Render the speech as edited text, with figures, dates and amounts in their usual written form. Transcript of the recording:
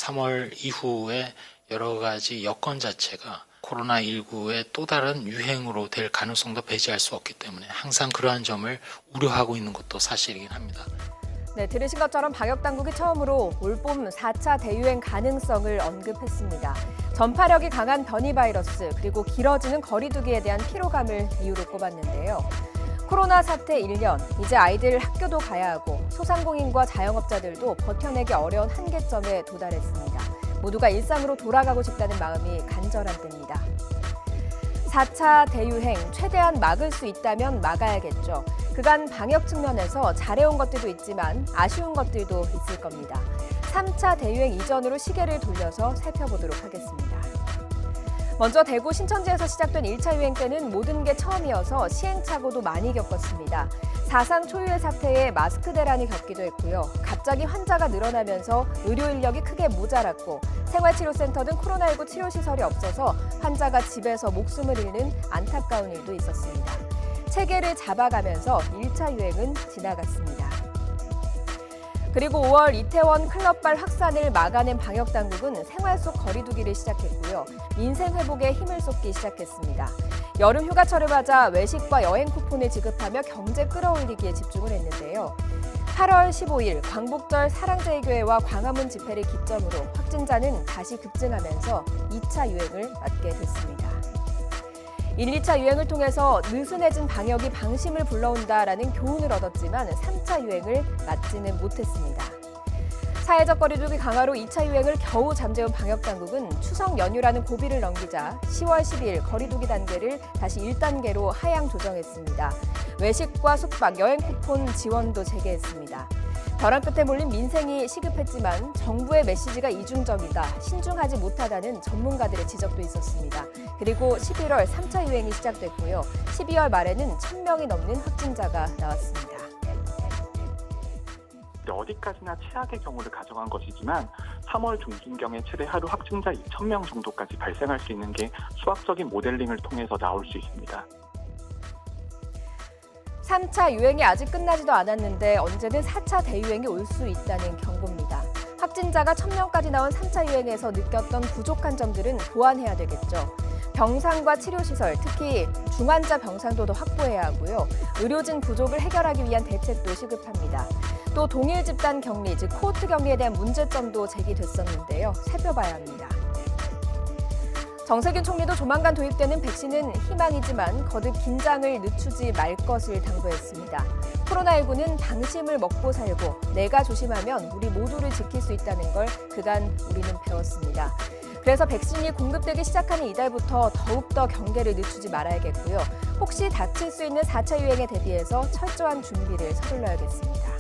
3월 이후에 여러 가지 여건 자체가 코로나19의 또 다른 유행으로 될 가능성도 배제할 수 없기 때문에 항상 그러한 점을 우려하고 있는 것도 사실이긴 합니다. 네, 들으신 것처럼 방역당국이 처음으로 올봄 4차 대유행 가능성을 언급했습니다. 전파력이 강한 변이 바이러스 그리고 길어지는 거리 두기에 대한 피로감을 이유로 꼽았는데요. 코로나 사태 1년, 이제 아이들 학교도 가야 하고 소상공인과 자영업자들도 버텨내기 어려운 한계점에 도달했습니다. 모두가 일상으로 돌아가고 싶다는 마음이 간절한 때입니다. 4차 대유행 최대한 막을 수 있다면 막아야겠죠. 그간 방역 측면에서 잘해온 것들도 있지만 아쉬운 것들도 있을 겁니다. 3차 대유행 이전으로 시계를 돌려서 살펴보도록 하겠습니다. 먼저 대구 신천지에서 시작된 1차 유행 때는 모든 게 처음이어서 시행착오도 많이 겪었습니다. 사상 초유의 사태에 마스크 대란이 겪기도 했고요. 갑자기 환자가 늘어나면서 의료 인력이 크게 모자랐고 생활치료센터 등 코로나19 치료시설이 없어서 환자가 집에서 목숨을 잃는 안타까운 일도 있었습니다. 체계를 잡아가면서 1차 유행은 지나갔습니다. 그리고 5월 이태원 클럽발 확산을 막아낸 방역당국은 생활 속 거리 두기를 시작했고요. 민생 회복에 힘을 쏟기 시작했습니다. 여름 휴가철을 맞아 외식과 여행 쿠폰을 지급하며 경제 끌어올리기에 집중을 했는데요. 8월 15일 광복절 사랑제일교회와 광화문 집회를 기점으로 확진자는 다시 급증하면서 2차 유행을 맞게 됐습니다. 1, 2차 유행을 통해서 느슨해진 방역이 방심을 불러온다라는 교훈을 얻었지만 3차 유행을 맞지는 못했습니다. 사회적 거리두기 강화로 2차 유행을 겨우 잠재운 방역당국은 추석 연휴라는 고비를 넘기자 10월 12일 거리두기 단계를 다시 1단계로 하향 조정했습니다. 외식과 숙박, 여행 쿠폰 지원도 재개했습니다. 벼랑 끝에 몰린 민생이 시급했지만 정부의 메시지가 이중적이다, 신중하지 못하다는 전문가들의 지적도 있었습니다. 그리고 11월 3차 유행이 시작됐고요. 12월 말에는 1,000명이 넘는 확진자가 나왔습니다. 어디까지나 최악의 경우를 가정한 것이지만 3월 중순경에 최대 하루 확진자 2,000명 정도까지 발생할 수 있는 게 수학적인 모델링을 통해서 나올 수 있습니다. 3차 유행이 아직 끝나지도 않았는데 언제든 4차 대유행이 올 수 있다는 경고입니다. 확진자가 1,000명까지 나온 3차 유행에서 느꼈던 부족한 점들은 보완해야 되겠죠. 병상과 치료시설, 특히 중환자 병상도 더 확보해야 하고요. 의료진 부족을 해결하기 위한 대책도 시급합니다. 또 동일 집단 격리, 즉 코호트 격리에 대한 문제점도 제기됐었는데요. 살펴봐야 합니다. 정세균 총리도 조만간 도입되는 백신은 희망이지만 거듭 긴장을 늦추지 말 것을 당부했습니다. 코로나19는 당심을 먹고 살고 내가 조심하면 우리 모두를 지킬 수 있다는 걸 그간 우리는 배웠습니다. 그래서 백신이 공급되기 시작하는 이달부터 더욱더 경계를 늦추지 말아야겠고요. 혹시 닥칠 수 있는 4차 유행에 대비해서 철저한 준비를 서둘러야겠습니다.